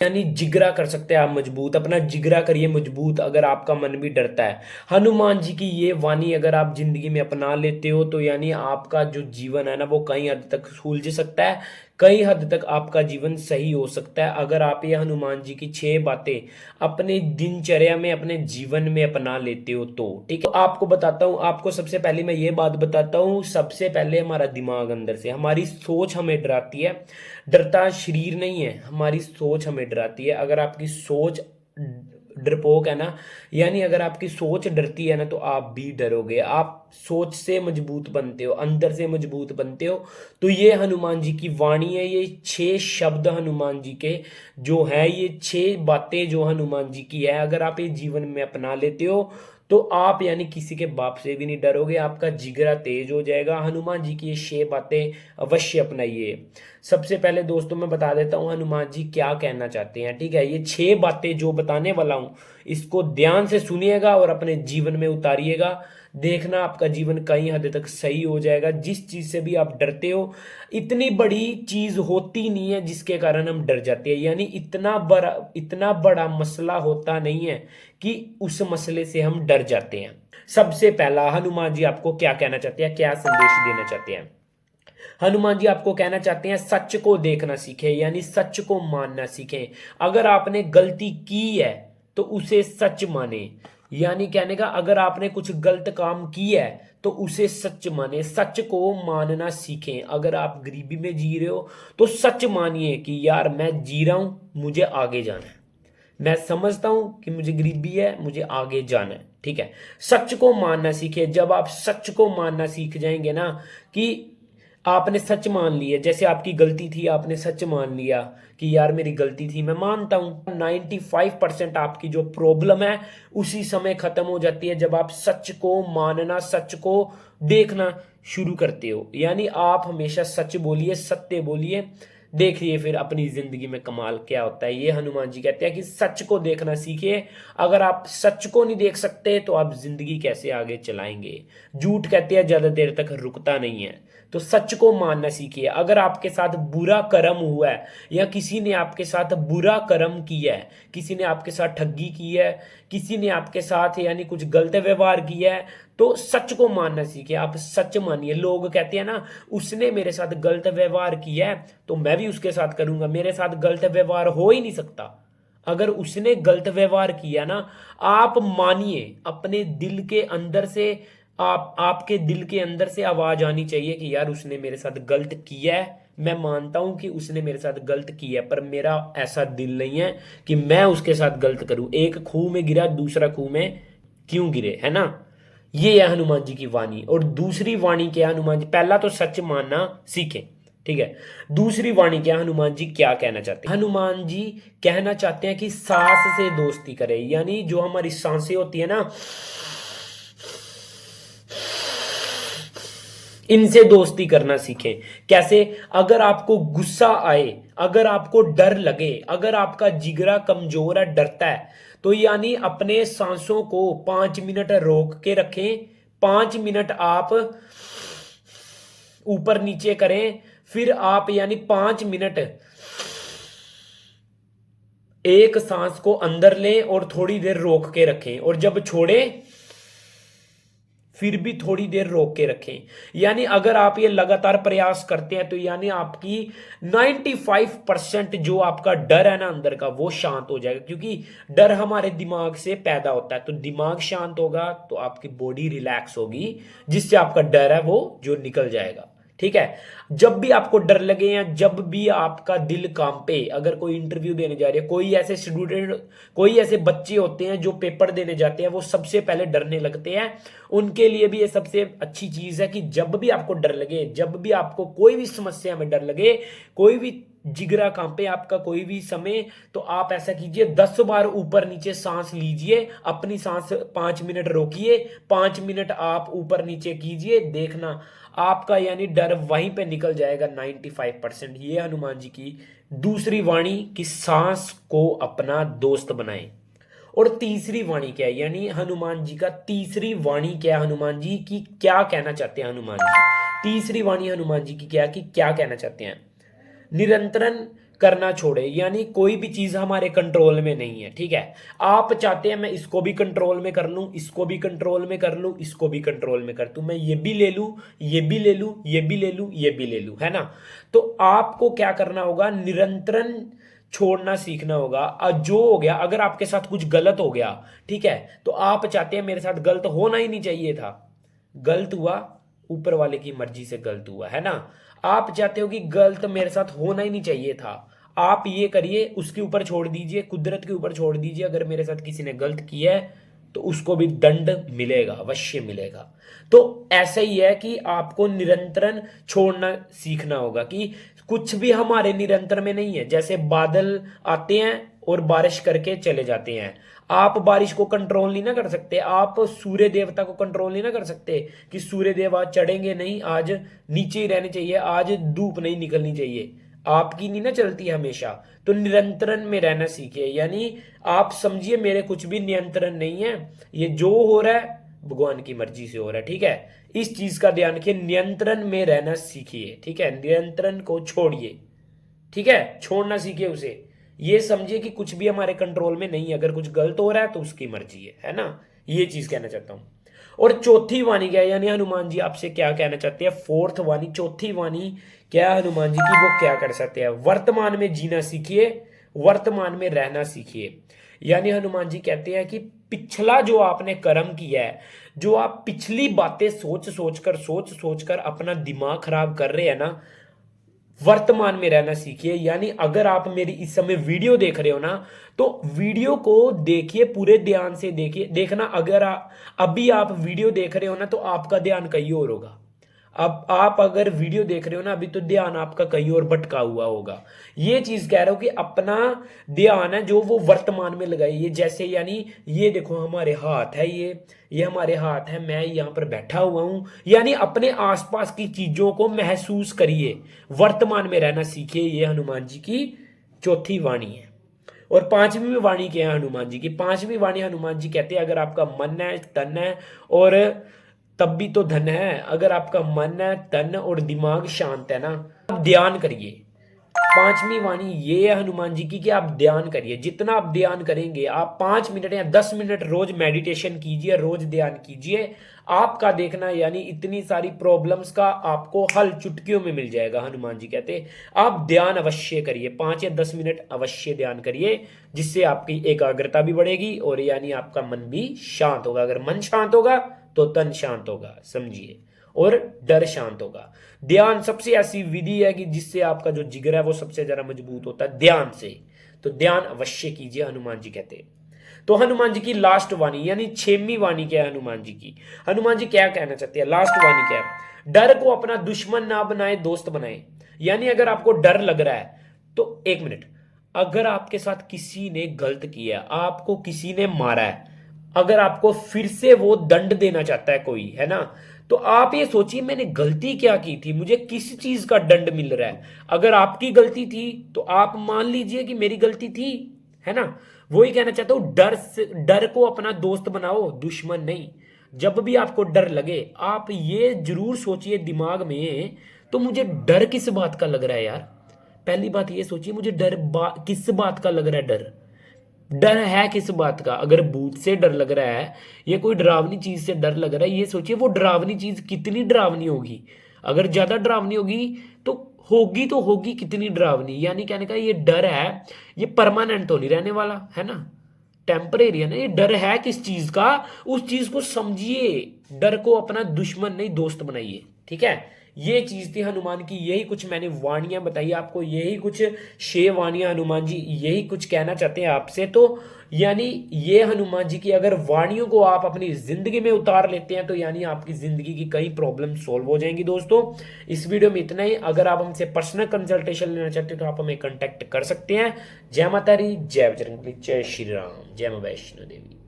यानी जिगरा कर सकते हैं आप मजबूत, अपना जिगरा करिए मजबूत अगर आपका मन भी डरता है। हनुमान जी की ये वाणी अगर आप जिंदगी में अपना लेते हो तो यानी आपका जो जीवन है ना वो कई हद तक सुलझ सकता है, कई हद तक आपका जीवन सही हो सकता है अगर आप ये हनुमान जी की 6 बातें अपने दिनचर्या में अपने जीवन में अपना लेते हो तो। ठीक है, तो आपको बताता हूँ, आपको सबसे पहले मैं ये बात बताता हूँ। सबसे पहले हमारा दिमाग अंदर से, हमारी सोच हमें डराती है। डरता शरीर नहीं है, हमारी सोच हमें डराती है। अगर आपकी सोच डरपोक है ना, यानी अगर आपकी सोच डरती है ना तो आप भी डरोगे। आप सोच से मजबूत बनते हो, अंदर से मजबूत बनते हो। तो ये हनुमान जी की वाणी है, ये 6 शब्द हनुमान जी के जो है, ये 6 बातें जो हनुमान जी की है, अगर आप ये जीवन में अपना लेते हो तो आप यानी किसी के बाप से भी नहीं डरोगे, आपका जिगरा तेज हो जाएगा। हनुमान जी की ये 6 बातें अवश्य अपनाइए। सबसे पहले दोस्तों मैं बता देता हूँ हनुमान जी क्या कहना चाहते हैं। ठीक है, ये 6 बातें जो बताने वाला हूँ इसको ध्यान से सुनिएगा और अपने जीवन में उतारिएगा। देखना आपका जीवन कई हद तक सही हो जाएगा। जिस चीज से भी आप डरते हो, इतनी बड़ी चीज होती नहीं है जिसके कारण हम डर जाते हैं, यानी इतना बड़ा मसला होता नहीं है कि उस मसले से हम डर जाते हैं। सबसे पहला हनुमान जी आपको क्या कहना चाहते हैं, क्या संदेश देना चाहते हैं? हनुमान जी आपको कहना चाहते हैं सच को देखना सीखें, यानी सच को मानना सीखें। अगर आपने गलती की है तो उसे सच माने, यानी कहने का अगर आपने कुछ गलत काम किया है तो उसे सच माने, सच को मानना सीखें। अगर आप गरीबी में जी रहे हो तो सच मानिए कि यार मैं जी रहा हूं, मुझे आगे जाना है, मैं समझता हूं कि मुझे गरीबी है, मुझे आगे जाना है। ठीक है, सच को मानना सीखे। जब आप सच को मानना सीख जाएंगे ना कि आपने सच मान लिया, जैसे आपकी गलती थी आपने सच मान लिया कि यार मेरी गलती थी, मैं मानता हूं, 95% आपकी जो प्रॉब्लम है उसी समय खत्म हो जाती है जब आप सच को मानना, सच को देखना शुरू करते हो। यानी आप हमेशा सच बोलिए, सत्य बोलिए, देखिए फिर अपनी जिंदगी में कमाल क्या होता है। ये हनुमान जी कहते हैं कि सच को देखना सीखिए। अगर आप सच को नहीं देख सकते तो आप जिंदगी कैसे आगे चलाएंगे? झूठ कहते हैं ज्यादा देर तक रुकता नहीं है, तो सच को मानना सीखिए। अगर आपके साथ बुरा कर्म हुआ है या किसी ने आपके साथ बुरा कर्म किया है, किसी ने आपके साथ ठगी की है, किसी ने आपके साथ यानी कुछ गलत व्यवहार किया है, तो सच को मानना सीखिए। आप सच मानिए। लोग कहते हैं ना उसने मेरे साथ गलत व्यवहार किया है तो मैं भी उसके साथ करूंगा, मेरे साथ गलत व्यवहार हो ही नहीं सकता। अगर उसने गलत व्यवहार किया ना, आप मानिए अपने दिल के अंदर से, आपके दिल के अंदर से आवाज आनी चाहिए कि यार उसने मेरे साथ गलत किया है, मैं मानता हूं कि उसने मेरे साथ गलत किया है, पर मेरा ऐसा दिल नहीं है कि मैं उसके साथ गलत करूं। एक खूह में गिरा दूसरा खूह में क्यों गिरे, है ना? ये है हनुमान जी की वाणी। और दूसरी वाणी क्या है हनुमान जी? पहला तो सच मानना सीखें, ठीक है। दूसरी वाणी क्या, हनुमान जी क्या कहना चाहते हैं? हनुमान जी कहना चाहते हैं कि सांस से दोस्ती करें, यानी जो हमारी सांसें होती है ना, इनसे दोस्ती करना सीखें। कैसे? अगर आपको गुस्सा आए, अगर आपको डर लगे, अगर आपका जिगरा कमजोर है, डरता है, तो यानी अपने सांसों को 5 मिनट रोक के रखें। 5 मिनट आप ऊपर नीचे करें, फिर आप यानी 5 मिनट एक सांस को अंदर लें और थोड़ी देर रोक के रखें, और जब छोड़ें फिर भी थोड़ी देर रोक के रखें। यानी अगर आप ये लगातार प्रयास करते हैं तो यानी आपकी 95% जो आपका डर है ना अंदर का वो शांत हो जाएगा, क्योंकि डर हमारे दिमाग से पैदा होता है। तो दिमाग शांत होगा तो आपकी बॉडी रिलैक्स होगी, जिससे आपका डर है वो जो निकल जाएगा। ठीक है, जब भी आपको डर लगे या जब भी आपका दिल कांपे, अगर कोई इंटरव्यू देने जा रहे हैं, कोई ऐसे स्टूडेंट, कोई ऐसे बच्चे होते हैं जो पेपर देने जाते हैं वो सबसे पहले डरने लगते हैं, उनके लिए भी ये सबसे अच्छी चीज है कि जब भी आपको डर लगे, जब भी आपको कोई भी समस्या में डर लगे, कोई भी जिगरा कांपे आपका कोई भी समय, तो आप ऐसा कीजिए, 10 बार ऊपर नीचे सांस लीजिए, अपनी सांस 5 मिनट रोकिए, 5 मिनट आप ऊपर नीचे कीजिए, देखना आपका यानी डर वहीं पे निकल जाएगा 95%। ये हनुमान जी की दूसरी वाणी कि सांस को अपना दोस्त बनाएं। और तीसरी वाणी क्या है, यानी हनुमान जी का तीसरी वाणी क्या है, हनुमान जी की क्या कहना चाहते हैं हनुमान जी? तीसरी वाणी हनुमान जी की क्या, कि क्या कहना चाहते हैं? निरंतरन करना छोड़े, यानी कोई भी चीज हमारे कंट्रोल में नहीं है। ठीक है, आप चाहते हैं मैं इसको भी कंट्रोल में कर लूं, इसको भी कंट्रोल में कर लूं, इसको भी कंट्रोल में कर दूं, मैं ये भी ले लूं, ये भी ले लूं, ये भी ले लूं, ये भी ले लूं, है ना। तो आपको क्या करना होगा, निरंतरन छोड़ना सीखना होगा। जो हो गया, अगर आपके साथ कुछ गलत हो गया, ठीक है, तो आप चाहते हैं मेरे साथ गलत होना ही नहीं चाहिए था, गलत हुआ, ऊपर वाले की मर्जी से गलत हुआ, है ना। आप चाहते हो कि गलत मेरे साथ होना ही नहीं चाहिए था, आप ये करिए, उसके ऊपर छोड़ दीजिए, कुदरत के ऊपर छोड़ दीजिए। अगर मेरे साथ किसी ने गलत किया है तो उसको भी दंड मिलेगा, अवश्य मिलेगा। तो ऐसा ही है कि आपको निरंतरन छोड़ना सीखना होगा कि कुछ भी हमारे निरंतर में नहीं है। जैसे बादल आते हैं और बारिश करके चले जाते हैं, आप बारिश को कंट्रोल नहीं ना कर सकते, आप सूर्य देवता को कंट्रोल नहीं ना कर सकते कि सूर्य देव आज चढ़ेंगे नहीं, आज नीचे ही रहने चाहिए, आज धूप नहीं निकलनी चाहिए, आपकी नहीं ना चलती है हमेशा। तो निरंतरण में रहना सीखिए, यानी आप समझिए मेरे कुछ भी नियंत्रण नहीं है, ये जो हो रहा है भगवान की मर्जी से हो रहा है। ठीक है, इस चीज का ध्यान रखिए, नियंत्रण में रहना सीखिए। ठीक है, नियंत्रण को छोड़िए, ठीक है, छोड़ना सीखिए उसे। ये समझिए कि कुछ भी हमारे कंट्रोल में नहीं है, अगर कुछ गलत हो रहा है तो उसकी मर्जी है ना। ये चीज कहना चाहता हूं। और चौथी वाणी क्या है, यानी हनुमान जी आपसे क्या कहना चाहते हैं, फोर्थ वाणी, चौथी वाणी क्या है हनुमान जी की, वो क्या कर सकते हैं, वर्तमान में जीना सीखिए, वर्तमान में रहना सीखिए। यानी हनुमान जी कहते हैं कि पिछला जो आपने कर्म किया है, जो आप पिछली बातें सोच सोच कर अपना दिमाग खराब कर रहे हैं ना, वर्तमान में रहना सीखिए। यानी अगर आप मेरी इस समय वीडियो देख रहे हो ना, तो वीडियो को देखिए, पूरे ध्यान से देखिए, देखना अगर अभी आप वीडियो देख रहे हो ना तो आपका ध्यान कहीं और होगा। अब आप अगर वीडियो देख रहे हो ना अभी, तो ध्यान आपका कहीं और भटका हुआ होगा। ये चीज कह रहा हूं कि अपना ध्यान है जो वो वर्तमान में लगाइए। जैसे यानी ये देखो हमारे हाथ है, ये हमारे हाथ है, मैं यहाँ पर बैठा हुआ हूं, यानी अपने आसपास की चीजों को महसूस करिए, वर्तमान में रहना सीखिए। ये हनुमान जी की चौथी वाणी है। और पांचवी वाणी क्या है हनुमान जी की, पांचवी वाणी हनुमान जी कहते हैं, अगर आपका मन है, तन है, और तब भी तो धन है, अगर आपका मन है, तन और दिमाग शांत है ना, आप ध्यान करिए। पांचवी वाणी ये है हनुमान जी की कि आप ध्यान करिए। जितना आप ध्यान करेंगे, आप 5 मिनट या 10 मिनट रोज मेडिटेशन कीजिए, रोज ध्यान कीजिए, आपका देखना यानी इतनी सारी प्रॉब्लम्स का आपको हल चुटकियों में मिल जाएगा। हनुमान जी कहते आप ध्यान अवश्य करिए, 5 या 10 मिनट अवश्य ध्यान करिए, जिससे आपकी एकाग्रता भी बढ़ेगी और यानी आपका मन भी शांत होगा। अगर मन शांत होगा तो तन शांत होगा, समझिए, और डर शांत होगा। ध्यान सबसे ऐसी विधि है कि जिससे आपका जो जिगर है वो सबसे ज्यादा मजबूत होता है, ध्यान से। तो ध्यान अवश्य कीजिए, हनुमान जी कहते हैं। तो हनुमान जी की लास्ट वाणी यानी 6वीं वाणी क्या है हनुमान जी की, हनुमान जी क्या कहना चाहते हैं, लास्ट वाणी क्या है, डर को अपना दुश्मन ना बनाए, दोस्त बनाए। यानी अगर आपको डर लग रहा है तो 1 मिनट, अगर आपके साथ किसी ने गलत किया, आपको किसी ने मारा है, अगर आपको फिर से वो दंड देना चाहता है कोई, है ना, तो आप ये सोचिए मैंने गलती क्या की थी, मुझे किस चीज का दंड मिल रहा है। अगर आपकी गलती थी तो आप मान लीजिए कि मेरी गलती थी, है ना। वही कहना चाहता हूं, डर को अपना दोस्त बनाओ, दुश्मन नहीं। जब भी आपको डर लगे आप ये जरूर सोचिए दिमाग में, तो मुझे डर किस बात का लग रहा है यार। पहली बात ये सोचिए, मुझे किस बात का लग रहा है, डर है किस बात का। अगर भूत से डर लग रहा है या कोई डरावनी चीज से डर लग रहा है, ये सोचिए वो डरावनी चीज कितनी डरावनी होगी। अगर ज्यादा डरावनी होगी तो होगी कितनी डरावनी। यानी कहने का ये डर है, ये परमानेंट तो नहीं रहने वाला, है ना, टेम्परेरी है ना। ये डर है किस चीज का, उस चीज को समझिए, डर को अपना दुश्मन नहीं दोस्त बनाइए। ठीक है, ये चीज थी हनुमान की, यही कुछ मैंने वाणियां बताई आपको, यही कुछ 6 वाणियां हनुमान जी यही कुछ कहना चाहते हैं आपसे। तो यानी ये हनुमान जी की अगर वाणियों को आप अपनी जिंदगी में उतार लेते हैं तो यानी आपकी जिंदगी की कई प्रॉब्लम सोल्व हो जाएंगी। दोस्तों इस वीडियो में इतना ही। अगर आप हमसे पर्सनल कंसल्टेशन लेना चाहते हो तो आप हमें कांटेक्ट कर सकते हैं। जय माता दी, जय बजरंगबली, जय श्री राम, जय मां वैष्णो देवी।